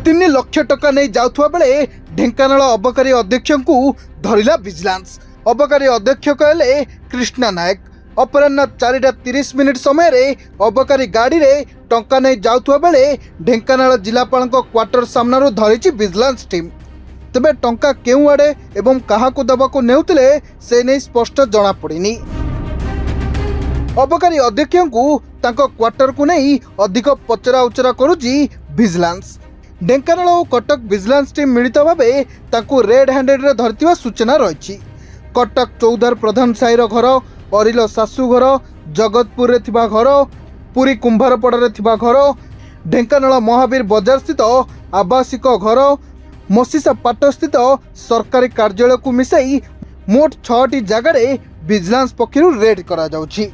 3 लाख टका नहीं जाउथुवा बेले ढेंकानाल अबकारी अध्यक्ष को धरिला विजिलेंस। अबकारी अध्यक्ष कहले कृष्णा नायक। अपराह्न 4:30 समय रे अबकारी गाड़ी रे टंका नहीं जाउथुवा बेले ढेंकानाल जिलापाल क्वार्टर सामना धरिची विजिलेंस टीम। तेबे टंका केउ आड़े एवं काहाकू दबाकू नेउतिले से नहीं स्पष्ट जना पड़िनी। अबकारी अध्यक्ष को तांको क्वार्टर को नहीं अधिक पचरा उचरा करुची विजिलेंस। ढेंकानाल और कटक विजिलेंस टीम मिलित भावे तांको रेड हैंडेड रे धरतिवा सूचना रही। कटक चौधार प्रधान साहिर घर, अरिल सासू घर, जगतपुर रे थिबा घर, पुरी कुंभारपड़ा रे थिबा घर, ढेंकानाल महावीर बजार स्थित आवासिक घर, मसीसा पाट स्थित सरकारी कार्यालय को मिसाई मोट 6टी जगार विजिलेंस पक्षर रेड करा जाउछि।